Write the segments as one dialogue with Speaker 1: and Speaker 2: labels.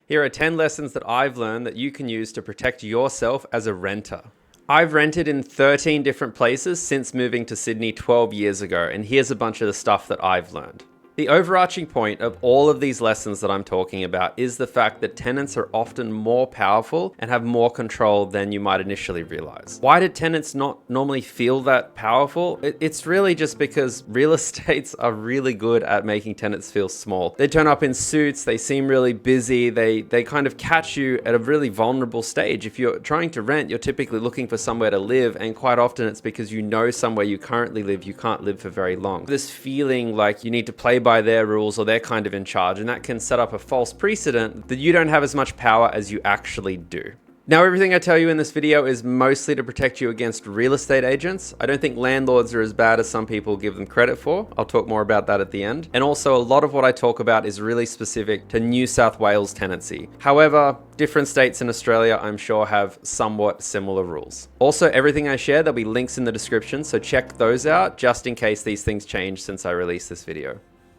Speaker 1: Here are 10 lessons that I've learned that you can use to protect yourself as a renter. I've rented in 13 different places since moving to Sydney 12 years ago, and here's a bunch of the stuff that I've learned. The overarching point of all of these lessons that I'm talking about is the fact that tenants are often more powerful and have more control than you might initially realize. Why do tenants not normally feel that powerful? It's really just because real estates are really good at making tenants feel small. They turn up in suits, they seem really busy, they kind of catch you at a really vulnerable stage. If you're trying to rent, you're typically looking for somewhere to live, and quite often it's because you know somewhere you currently live, you can't live for very long. This feeling like you need to play by their rules or they're kind of in charge, and that can set up a false precedent that you don't have as much power as you actually do. Now, everything I tell you in this video is mostly to protect you against real estate agents. I don't think landlords are as bad as some people give them credit for. I'll talk more about that at the end. And also, a lot of what I talk about is really specific to New South Wales tenancy. However, different states in Australia, I'm sure, have somewhat similar rules. Also, everything I share, there'll be links in the description, so check those out just in case these things change since I released this video.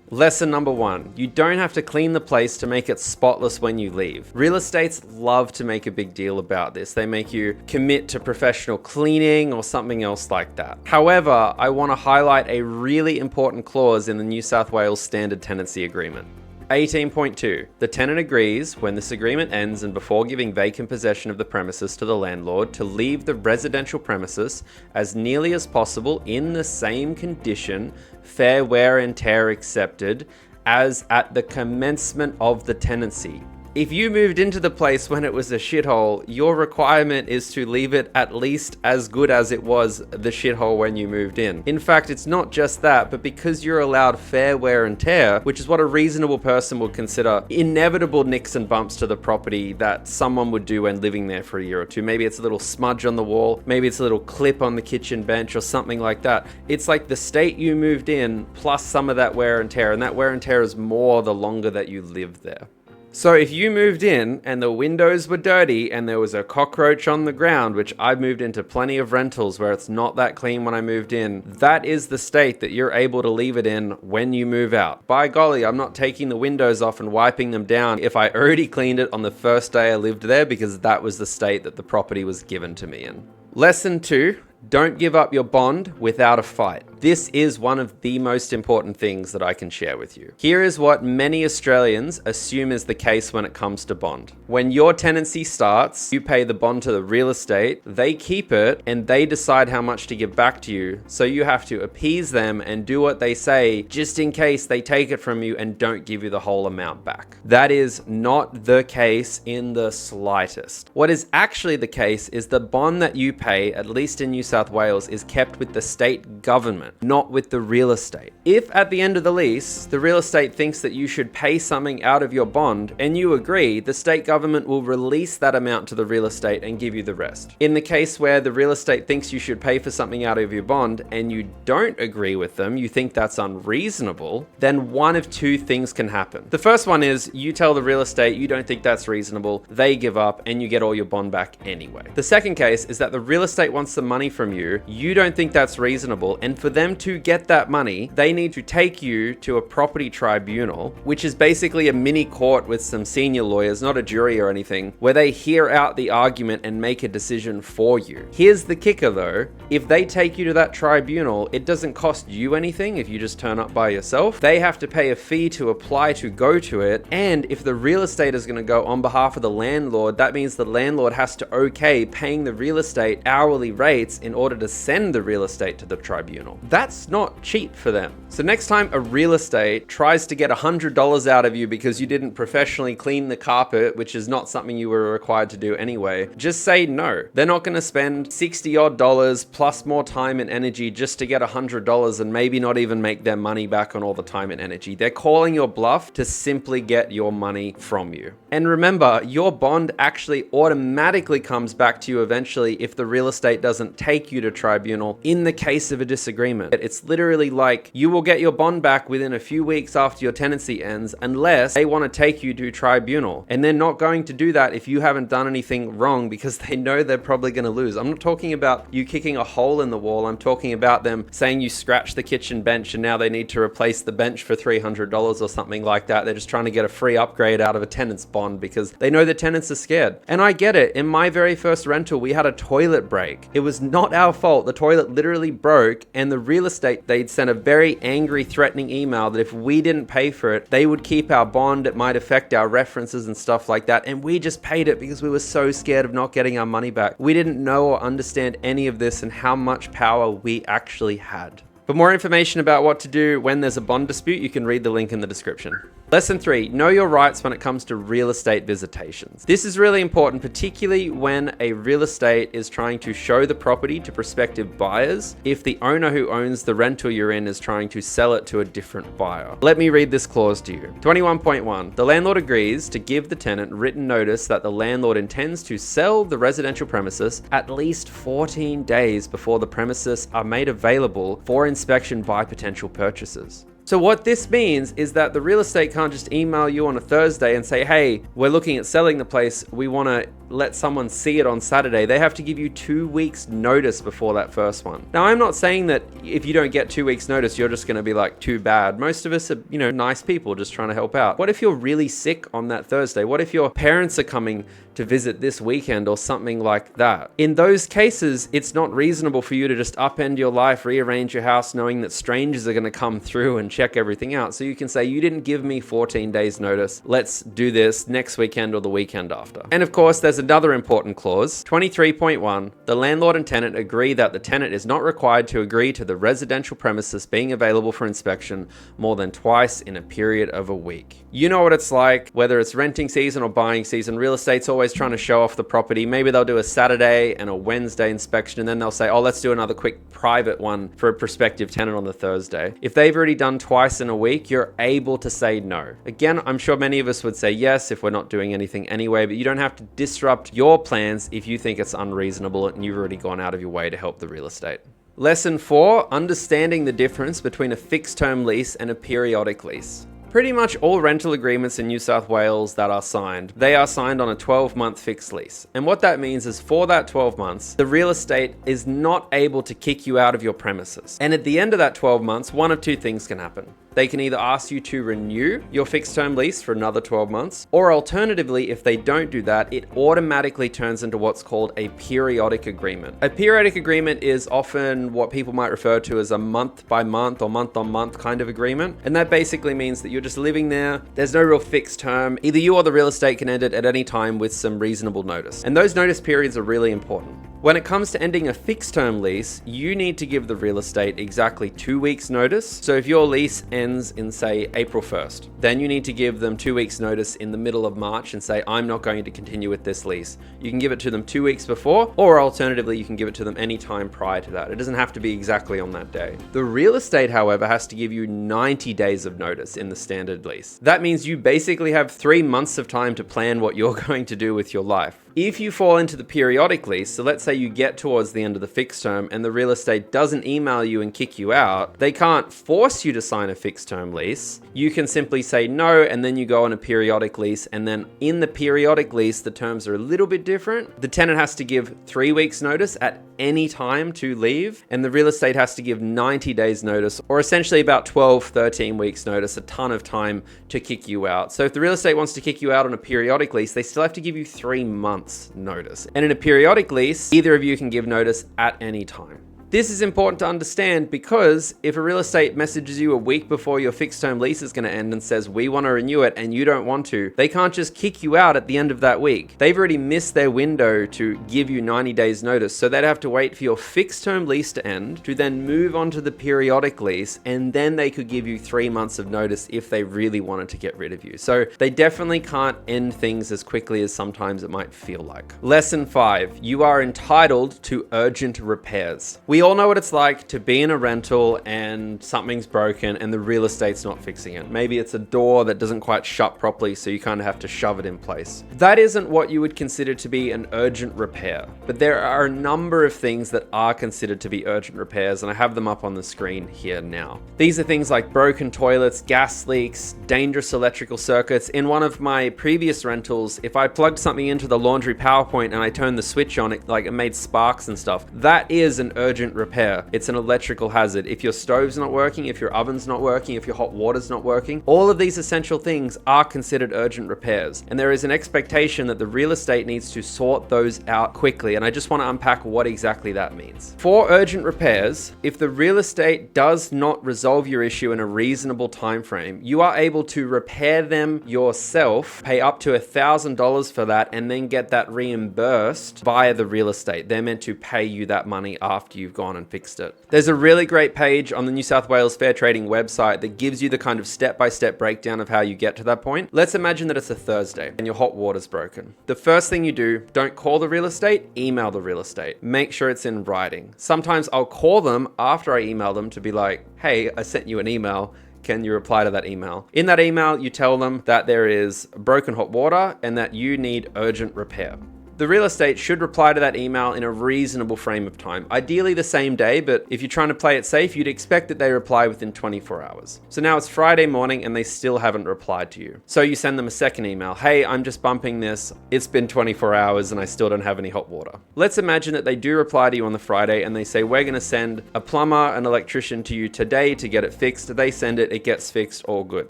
Speaker 1: Lesson number 1, you don't have to clean the place to make it spotless when you leave. Real estates love to make a big deal about this. They make you commit to professional cleaning or something else like that. However, I want to highlight a really important clause in the New South Wales Standard Tenancy Agreement. 18.2. The tenant agrees, when this agreement ends and before giving vacant possession of the premises to the landlord, to leave the residential premises as nearly as possible in the same condition, fair wear and tear accepted, as at the commencement of the tenancy. If you moved into the place when it was a shithole, your requirement is to leave it at least as good as it was the shithole when you moved in. In fact, it's not just that, but because you're allowed fair wear and tear, which is what a reasonable person would consider inevitable nicks and bumps to the property that someone would do when living there for a year or two. Maybe it's a little smudge on the wall, maybe it's a little clip on the kitchen bench or something like that. It's like the state you moved in plus some of that wear and tear, and that wear and tear is more the longer that you lived there. So if you moved in and the windows were dirty and there was a cockroach on the ground, which I've moved into plenty of rentals where it's not that clean when I moved in, that is the state that you're able to leave it in when you move out. By golly, I'm not taking the windows off and wiping them down if I already cleaned it on the first day I lived there, because that was the state that the property was given to me in. Lesson 2. Don't give up your bond without a fight. This is one of the most important things that I can share with you. Here is what many Australians assume is the case when it comes to bond. When your tenancy starts, you pay the bond to the real estate, they keep it, and they decide how much to give back to you. So you have to appease them and do what they say just in case they take it from you and don't give you the whole amount back. That is not the case in the slightest. What is actually the case is the bond that you pay, at least in New South Wales, is kept with the state government, not with the real estate. If at the end of the lease, the real estate thinks that you should pay something out of your bond and you agree, the state government will release that amount to the real estate and give you the rest. In the case where the real estate thinks you should pay for something out of your bond and you don't agree with them, you think that's unreasonable, then one of two things can happen. The first one is you tell the real estate you don't think that's reasonable, they give up, and you get all your bond back anyway. The second case is that the real estate wants the money from you don't think that's reasonable, and for them to get that money, they need to take you to a property tribunal, which is basically a mini court with some senior lawyers, not a jury or anything, where they hear out the argument and make a decision for you. Here's the kicker though, if they take you to that tribunal, it doesn't cost you anything if you just turn up by yourself. They have to pay a fee to apply to go to it, and if the real estate is going to go on behalf of the landlord, that means the landlord has to okay paying the real estate hourly rates in order to send the real estate to the tribunal. That's not cheap for them. So next time a real estate tries to get $100 out of you because you didn't professionally clean the carpet, which is not something you were required to do anyway, just say no. They're not going to spend $60 odd plus more time and energy just to get $100 and maybe not even make their money back on all the time and energy. They're calling your bluff to simply get your money from you. And remember, your bond actually automatically comes back to you eventually if the real estate doesn't take you to tribunal in the case of a disagreement. agreement. It's literally like you will get your bond back within a few weeks after your tenancy ends unless they want to take you to tribunal. And they're not going to do that if you haven't done anything wrong because they know they're probably going to lose. I'm not talking about you kicking a hole in the wall. I'm talking about them saying you scratched the kitchen bench and now they need to replace the bench for $300 or something like that. They're just trying to get a free upgrade out of a tenant's bond because they know the tenants are scared. And I get it. In my very first rental, we had a toilet break. It was not our fault. The toilet literally broke, and the real estate, they'd sent a very angry, threatening email that if we didn't pay for it, they would keep our bond. It might affect our references and stuff like that. And we just paid it because we were so scared of not getting our money back. We didn't know or understand any of this and how much power we actually had. For more information about what to do when there's a bond dispute, you can read the link in the description. Lesson 3, know your rights when it comes to real estate visitations. This is really important, particularly when a real estate is trying to show the property to prospective buyers if the owner who owns the rental you're in is trying to sell it to a different buyer. Let me read this clause to you. 21.1, the landlord agrees to give the tenant written notice that the landlord intends to sell the residential premises at least 14 days before the premises are made available for inspection by potential purchasers. So what this means is that the real estate can't just email you on a Thursday and say, hey, we're looking at selling the place. We want to let someone see it on Saturday. They have to give you 2 weeks notice before that first one. Now, I'm not saying that if you don't get 2 weeks notice, you're just going to be like, too bad. Most of us are, nice people just trying to help out. What if you're really sick on that Thursday? What if your parents are coming to visit this weekend or something like that? In those cases, it's not reasonable for you to just upend your life, rearrange your house, knowing that strangers are going to come through and check everything out. So you can say, you didn't give me 14 days notice. Let's do this next weekend or the weekend after. And of course, there's another important clause, 23.1. The landlord and tenant agree that the tenant is not required to agree to the residential premises being available for inspection more than twice in a period of a week. You know what it's like, whether it's renting season or buying season, real estate's always trying to show off the property. Maybe they'll do a Saturday and a Wednesday inspection, and then they'll say, oh, let's do another quick private one for a prospective tenant on the Thursday. If they've already done twice in a week, you're able to say no. Again, I'm sure many of us would say yes if we're not doing anything anyway, but you don't have to disrupt your plans if you think it's unreasonable and you've already gone out of your way to help the real estate. Lesson 4, understanding the difference between a fixed term lease and a periodic lease. Pretty much all rental agreements in New South Wales that are signed, they are signed on a 12-month fixed lease. And what that means is for that 12 months, the real estate is not able to kick you out of your premises. And at the end of that 12 months, one of two things can happen. They can either ask you to renew your fixed term lease for another 12 months, or alternatively, if they don't do that, it automatically turns into what's called a periodic agreement. A periodic agreement is often what people might refer to as a month by month or month on month kind of agreement. And that basically means that you're just living there. There's no real fixed term. Either you or the real estate can end it at any time with some reasonable notice. And those notice periods are really important. When it comes to ending a fixed term lease, you need to give the real estate exactly 2 weeks notice. So if your lease ends in, say, April 1st, then you need to give them 2 weeks notice in the middle of March and say, I'm not going to continue with this lease. You can give it to them 2 weeks before, or alternatively, you can give it to them any time prior to that. It doesn't have to be exactly on that day. The real estate, however, has to give you 90 days of notice in the standard lease. That means you basically have 3 months of time to plan what you're going to do with your life. If you fall into the periodic lease, so let's say you get towards the end of the fixed term and the real estate doesn't email you and kick you out, they can't force you to sign a fixed term lease. You can simply say no, and then you go on a periodic lease. And then in the periodic lease, the terms are a little bit different. The tenant has to give 3 weeks notice at any time to leave, and the real estate has to give 90 days notice, or essentially about 12, 13 weeks notice, a ton of time to kick you out. So if the real estate wants to kick you out on a periodic lease, they still have to give you 3 months notice. And in a periodic lease, either of you can give notice at any time. This is important to understand because if a real estate messages you a week before your fixed term lease is going to end and says, we want to renew it and you don't want to, they can't just kick you out at the end of that week. They've already missed their window to give you 90 days notice. So they'd have to wait for your fixed term lease to end to then move on to the periodic lease. And then they could give you 3 months of notice if they really wanted to get rid of you. So they definitely can't end things as quickly as sometimes it might feel like. Lesson 5, you are entitled to urgent repairs. We We all know what it's like to be in a rental and something's broken and the real estate's not fixing it. Maybe it's a door that doesn't quite shut properly, so you kind of have to shove it in place. That isn't what you would consider to be an urgent repair, but there are a number of things that are considered to be urgent repairs, and I have them up on the screen here now. These are things like broken toilets, gas leaks, dangerous electrical circuits. In one of my previous rentals, if I plugged something into the laundry power point and I turned the switch on, it made sparks and stuff. That is an urgent repair. It's an electrical hazard. If your stove's not working, if your oven's not working, if your hot water's not working, all of these essential things are considered urgent repairs. And there is an expectation that the real estate needs to sort those out quickly. And I just want to unpack what exactly that means. For urgent repairs, if the real estate does not resolve your issue in a reasonable time frame, you are able to repair them yourself, pay up to $1,000 for that, and then get that reimbursed via the real estate. They're meant to pay you that money after you've gone and fixed it. There's a really great page on the New South Wales Fair Trading website that gives you the kind of step-by-step breakdown of how you get to that point. Let's imagine that it's a Thursday and your hot water's broken. The first thing you do, don't call the real estate, email the real estate. Make sure it's in writing. Sometimes I'll call them after I email them to be like, hey, I sent you an email. Can you reply to that email? In that email, you tell them that there is broken hot water and that you need urgent repair. The real estate should reply to that email in a reasonable frame of time. Ideally the same day, but if you're trying to play it safe, you'd expect that they reply within 24 hours. So now it's Friday morning and they still haven't replied to you. So you send them a second email. Hey, I'm just bumping this. It's been 24 hours and I still don't have any hot water. Let's imagine that they do reply to you on the Friday and they say, we're going to send a plumber, an electrician to you today to get it fixed. They send it, it gets fixed, all good.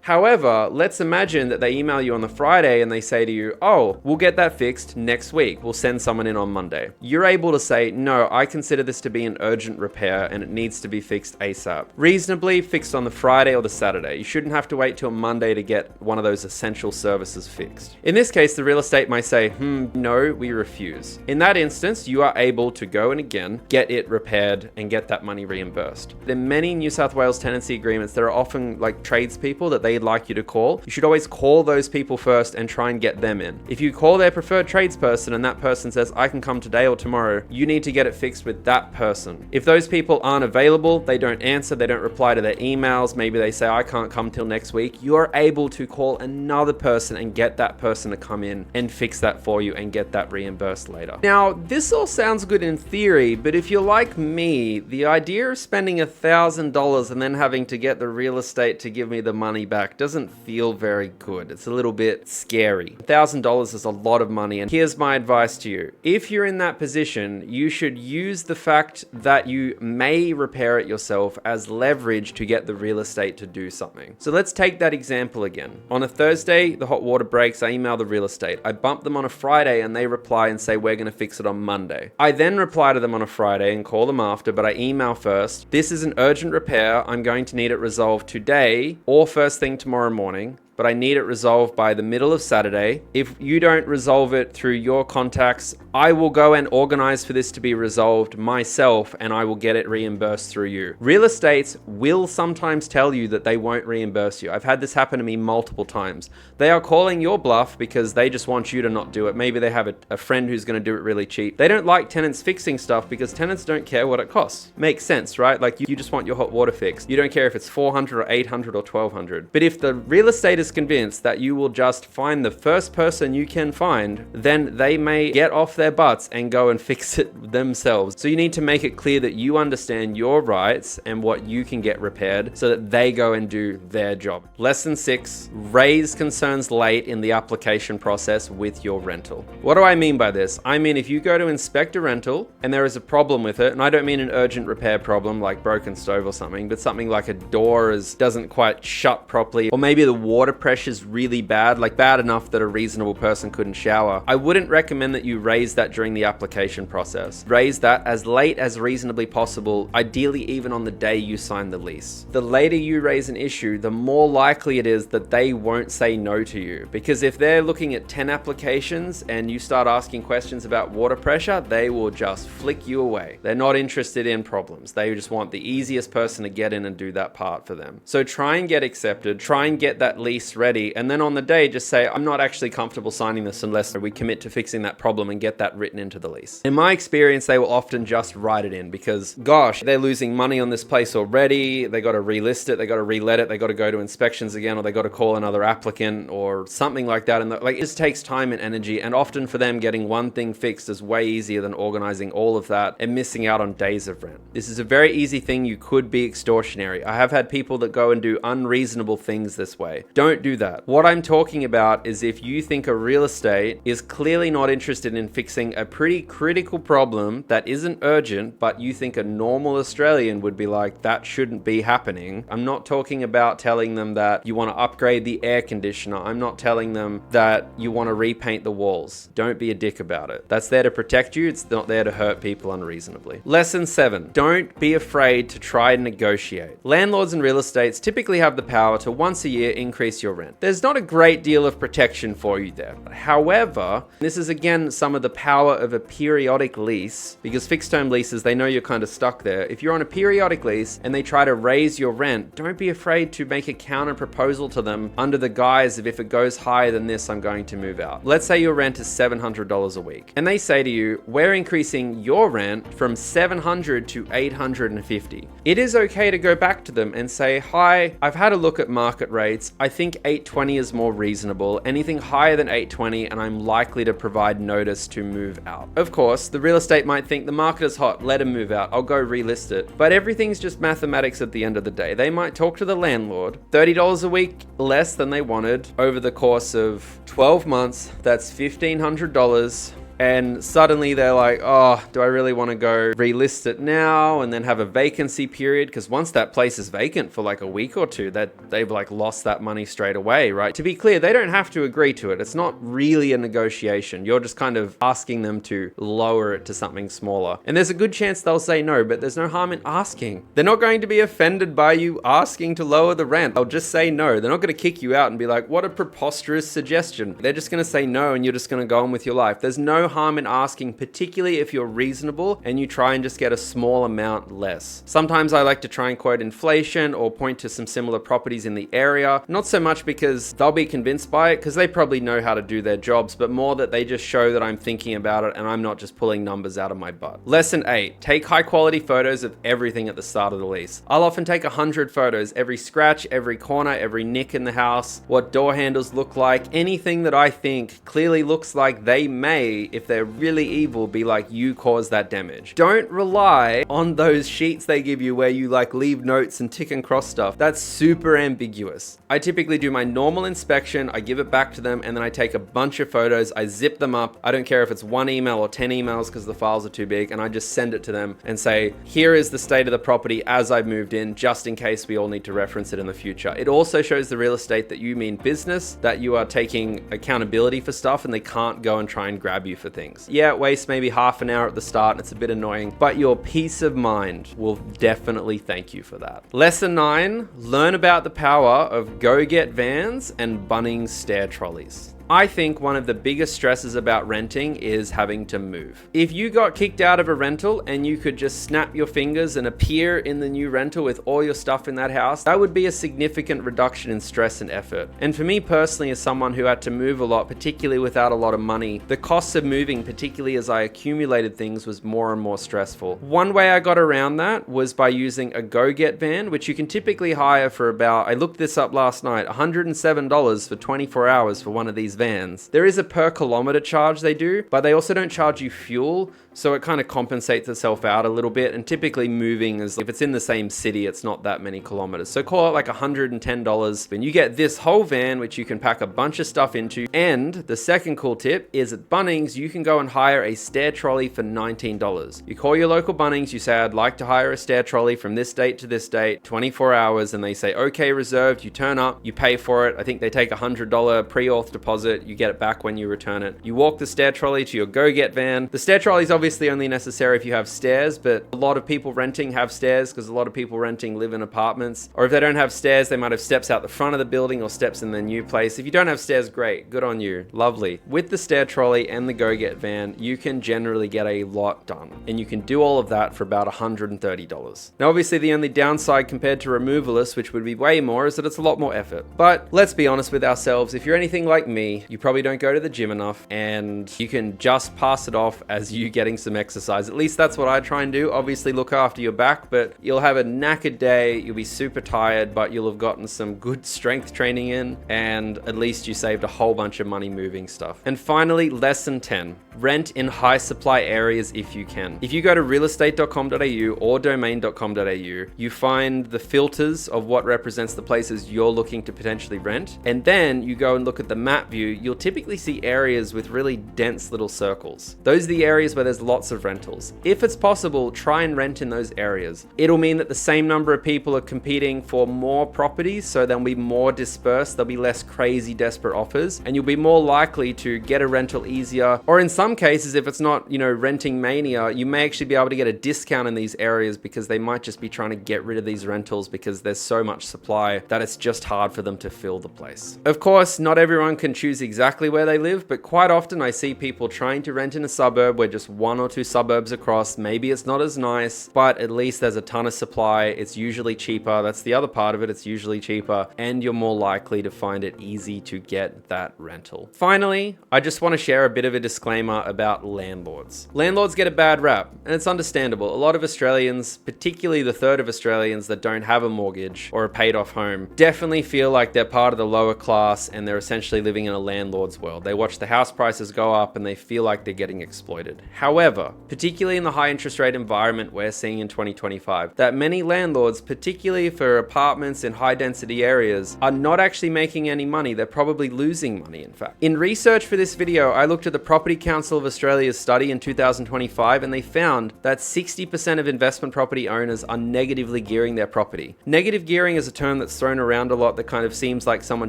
Speaker 1: However, let's imagine that they email you on the Friday and they say to you, oh, we'll get that fixed next week. We'll send someone in on Monday. You're able to say, no, I consider this to be an urgent repair and it needs to be fixed ASAP. Reasonably fixed on the Friday or the Saturday. You shouldn't have to wait till Monday to get one of those essential services fixed. In this case, the real estate might say, no, we refuse. In that instance, you are able to go and again, get it repaired and get that money reimbursed. In many New South Wales tenancy agreements, there are often like tradespeople that they'd like you to call. You should always call those people first and try and get them in. If you call their preferred tradesperson and that person says, I can come today or tomorrow, you need to get it fixed with that person. If those people aren't available, they don't answer, they don't reply to their emails, maybe they say, I can't come till next week, you are able to call another person and get that person to come in and fix that for you and get that reimbursed later. Now, this all sounds good in theory, but if you're like me, the idea of spending $1,000 and then having to get the real estate to give me the money back doesn't feel very good. It's a little bit scary. $1,000 is a lot of money, and here's my advice to you. If you're in that position, you should use the fact that you may repair it yourself as leverage to get the real estate to do something. So let's take that example again. On a Thursday, the hot water breaks, I email the real estate. I bump them on a Friday and they reply and say, we're going to fix it on Monday. I then reply to them on a Friday and call them after, but I email first. This is an urgent repair. I'm going to need it resolved today or first thing tomorrow morning, but I need it resolved by the middle of Saturday. If you don't resolve it through your contacts, I will go and organize for this to be resolved myself and I will get it reimbursed through you. Real estates will sometimes tell you that they won't reimburse you. I've had this happen to me multiple times. They are calling your bluff because they just want you to not do it. Maybe they have a friend who's going to do it really cheap. They don't like tenants fixing stuff because tenants don't care what it costs. Makes sense, right? Like you just want your hot water fixed. You don't care if it's $400 or $800 or $1,200. But if the real estate is convinced that you will just find the first person you can find, then they may get off their butts and go and fix it themselves. So you need to make it clear that you understand your rights and what you can get repaired so that they go and do their job. Lesson 6, raise concerns late in the application process with your rental. What do I mean by this? I mean, if you go to inspect a rental and there is a problem with it, and I don't mean an urgent repair problem like broken stove or something, but something like a door doesn't quite shut properly, or maybe the water pressure is really bad, like bad enough that a reasonable person couldn't shower, I wouldn't recommend that you raise that during the application process. Raise that as late as reasonably possible, ideally even on the day you sign the lease. The later you raise an issue, the more likely it is that they won't say no to you. Because if they're looking at 10 applications and you start asking questions about water pressure, they will just flick you away. They're not interested in problems. They just want the easiest person to get in and do that part for them. So try and get accepted, try and get that lease lease ready, and then on the day just say, I'm not actually comfortable signing this unless we commit to fixing that problem and get that written into the lease. In my experience, they will often just write it in because, gosh, they're losing money on this place already. They got to relist it, they got to relet it, they got to go to inspections again, or they got to call another applicant or something like that. And it just takes time and energy, and often for them, getting one thing fixed is way easier than organizing all of that and missing out on days of rent. This is a very easy thing. You could be extortionary. I have had people that go and do unreasonable things this way. Don't do that. What I'm talking about is if you think a real estate is clearly not interested in fixing a pretty critical problem that isn't urgent, but you think a normal Australian would be like, that shouldn't be happening. I'm not talking about telling them that you want to upgrade the air conditioner. I'm not telling them that you want to repaint the walls. Don't be a dick about it. That's there to protect you. It's not there to hurt people unreasonably. Lesson 7. Don't be afraid to try and negotiate. Landlords and real estates typically have the power to once a year increase your rent. There's not a great deal of protection for you there. However, this is again some of the power of a periodic lease, because fixed term leases, they know you're kind of stuck there. If you're on a periodic lease and they try to raise your rent, don't be afraid to make a counter proposal to them under the guise of, if it goes higher than this, I'm going to move out. Let's say your rent is $700 a week and they say to you, we're increasing your rent from $700 to $850. It is okay to go back to them and say, hi, I've had a look at market rates. I think $820 is more reasonable. Anything higher than $820 and I'm likely to provide notice to move out. Of course, the real estate might think the market is hot, let him move out, I'll go relist it. But everything's just mathematics at the end of the day. They might talk to the landlord, $30 a week less than they wanted over the course of 12 months. That's $1,500. And suddenly they're like, oh, do I really want to go relist it now and then have a vacancy period? Because once that place is vacant for like a week or two, that they've like lost that money straight away, right? To be clear, they don't have to agree to it. It's not really a negotiation. You're just kind of asking them to lower it to something smaller. And there's a good chance they'll say no, but there's no harm in asking. They're not going to be offended by you asking to lower the rent. They'll just say no. They're not going to kick you out and be like, what a preposterous suggestion. They're just going to say no and you're just going to go on with your life. There's no harm in asking, particularly if you're reasonable and you try and just get a small amount less. Sometimes I like to try and quote inflation or point to some similar properties in the area, not so much because they'll be convinced by it, because they probably know how to do their jobs, but more that they just show that I'm thinking about it and I'm not just pulling numbers out of my butt. Lesson 8, take high quality photos of everything at the start of the lease. I'll often take 100 photos, every scratch, every corner, every nick in the house, what door handles look like, anything that I think clearly looks like they may, if they're really evil, be like, you caused that damage. Don't rely on those sheets they give you where you like leave notes and tick and cross stuff. That's super ambiguous. I typically do my normal inspection, I give it back to them, and then I take a bunch of photos, I zip them up. I don't care if it's 1 email or 10 emails because the files are too big, and I just send it to them and say, here is the state of the property as I've moved in, just in case we all need to reference it in the future. It also shows the real estate that you mean business, that you are taking accountability for stuff and they can't go and try and grab you for things. Yeah, it wastes maybe half an hour at the start and it's a bit annoying, but your peace of mind will definitely thank you for that. Lesson 9, learn about the power of go-get vans and Bunnings stair trolleys. I think one of the biggest stresses about renting is having to move. If you got kicked out of a rental and you could just snap your fingers and appear in the new rental with all your stuff in that house, that would be a significant reduction in stress and effort. And for me personally, as someone who had to move a lot, particularly without a lot of money, the costs of moving, particularly as I accumulated things, was more and more stressful. One way I got around that was by using a go-get van, which you can typically hire for about, I looked this up last night, $107 for 24 hours for one of these vans. There is a per kilometer charge they do, but they also don't charge you fuel, so it kind of compensates itself out a little bit. And typically moving is, if it's in the same city, it's not that many kilometers. So call it like $110, and you get this whole van, which you can pack a bunch of stuff into. And the second cool tip is at Bunnings, you can go and hire a stair trolley for $19. You call your local Bunnings, you say, I'd like to hire a stair trolley from this date to this date, 24 hours, and they say, okay, reserved. You turn up, you pay for it. I think they take $100 pre-auth deposit. deposit, you get it back when you return it. You walk the stair trolley to your go-get van. The stair trolley is obviously only necessary if you have stairs, but a lot of people renting have stairs because a lot of people renting live in apartments. Or if they don't have stairs, they might have steps out the front of the building or steps in their new place. If you don't have stairs, great, good on you, lovely. With the stair trolley and the go-get van, you can generally get a lot done, and you can do all of that for about $130. Now obviously the only downside compared to removalists, which would be way more, is that it's a lot more effort. But let's be honest with ourselves, if you're anything like me, you probably don't go to the gym enough, and you can just pass it off as you getting some exercise. At least that's what I try and do. Obviously look after your back, but you'll have a knackered day, you'll be super tired, but you'll have gotten some good strength training in, and at least you saved a whole bunch of money moving stuff. And finally, lesson 10, rent in high supply areas if you can. If you go to realestate.com.au or domain.com.au, you find the filters of what represents the places you're looking to potentially rent, and then you go and look at the map view. You'll typically see areas with really dense little circles. Those are the areas where there's lots of rentals. If it's possible, try and rent in those areas. It'll mean that the same number of people are competing for more properties, so they'll be more dispersed, there'll be less crazy desperate offers, and you'll be more likely to get a rental easier. Or in some cases, if it's not, renting mania, you may actually be able to get a discount in these areas because they might just be trying to get rid of these rentals because there's so much supply that it's just hard for them to fill the place. Of course, not everyone can choose exactly where they live, but quite often I see people trying to rent in a suburb where just one or two suburbs across, maybe it's not as nice, but at least there's a ton of supply. It's usually cheaper. That's the other part of it. It's usually cheaper, and you're more likely to find it easy to get that rental. Finally, I just want to share a bit of a disclaimer about landlords. Landlords get a bad rap, and it's understandable. A lot of Australians, particularly the third of Australians that don't have a mortgage or a paid off home, definitely feel like they're part of the lower class and they're essentially living in a landlord's world. They watch the house prices go up and they feel like they're getting exploited. However, particularly in the high interest rate environment we're seeing in 2025, that many landlords, particularly for apartments in high density areas, are not actually making any money. They're probably losing money, in fact. In research for this video, I looked at the Property Council of Australia's study in 2025, and they found that 60% of investment property owners are negatively gearing their property. Negative gearing is a term that's thrown around a lot that kind of seems like someone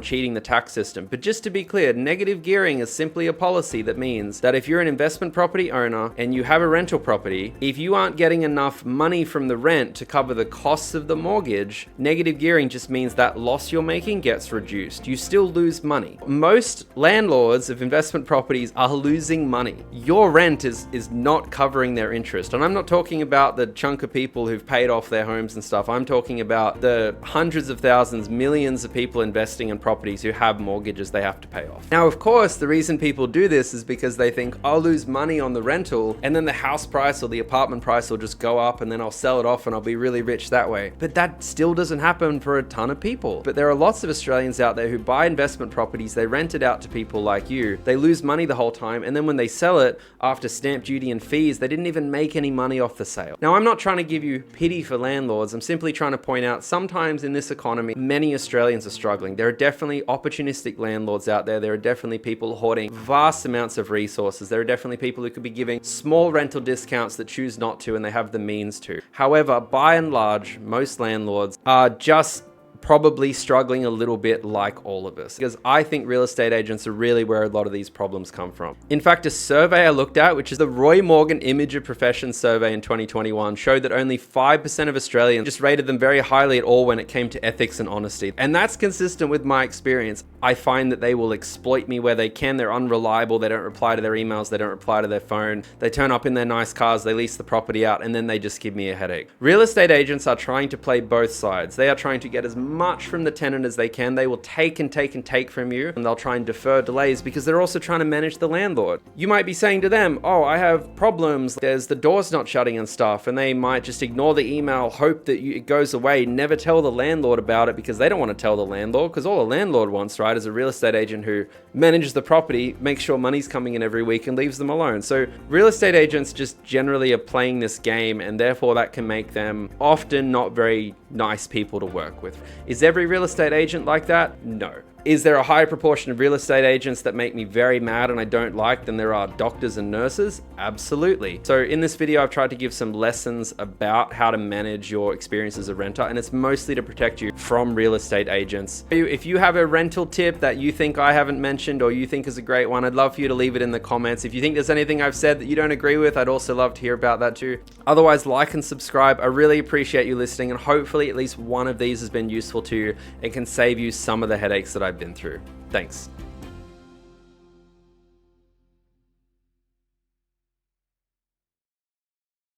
Speaker 1: cheating the tax system. But just to be clear, negative gearing is simply a policy that means that if you're an investment property owner and you have a rental property, if you aren't getting enough money from the rent to cover the costs of the mortgage, negative gearing just means that loss you're making gets reduced. You still lose money. Most landlords of investment properties are losing money. Your rent is not covering their interest. And I'm not talking about the chunk of people who've paid off their homes and stuff. I'm talking about the hundreds of thousands, millions of people investing in properties who have mortgages they have to pay off. Now, of course, the reason people do this is because they think, I'll lose money on the rental and then the house price or the apartment price will just go up and then I'll sell it off and I'll be really rich that way. But that still doesn't happen for a ton of people. But there are lots of Australians out there who buy investment properties, they rent it out to people like you, they lose money the whole time, and then when they sell it, after stamp duty and fees, they didn't even make any money off the sale. Now, I'm not trying to give you pity for landlords. I'm simply trying to point out sometimes in this economy, many Australians are struggling. There are definitely opportunistic landlords out there. There are definitely people hoarding vast amounts of resources. There are definitely people who could be giving small rental discounts that choose not to, and they have the means to. However, by and large, most landlords are just probably struggling a little bit like all of us, because I think real estate agents are really where a lot of these problems come from. In fact, a survey I looked at, which is the Roy Morgan Image of Profession survey in 2021, showed that only 5% of Australians just rated them very highly at all when it came to ethics and honesty. And that's consistent with my experience. I find that they will exploit me where they can. They're unreliable. They don't reply to their emails. They don't reply to their phone. They turn up in their nice cars. They lease the property out, and then they just give me a headache. Real estate agents are trying to play both sides. They are trying to get as much from the tenant as they can. They will take and take and take from you, and they'll try and defer delays because they're also trying to manage the landlord. You might be saying to them, oh, I have problems, there's the door's not shutting and stuff, and they might just ignore the email, hope that it goes away, never tell the landlord about it because they don't want to tell the landlord, because all a landlord wants, right, is a real estate agent who manages the property, makes sure money's coming in every week, and leaves them alone. So real estate agents just generally are playing this game, and therefore that can make them often not very nice people to work with. Is every real estate agent like that? No. Is there a high proportion of real estate agents that make me very mad and I don't like than there are doctors and nurses? Absolutely. So in this video, I've tried to give some lessons about how to manage your experience as a renter, and it's mostly to protect you from real estate agents. If you have a rental tip that you think I haven't mentioned or you think is a great one, I'd love for you to leave it in the comments. If you think there's anything I've said that you don't agree with, I'd also love to hear about that too. Otherwise, like and subscribe. I really appreciate you listening, and hopefully at least one of these has been useful to you and can save you some of the headaches that I've been through. Thanks.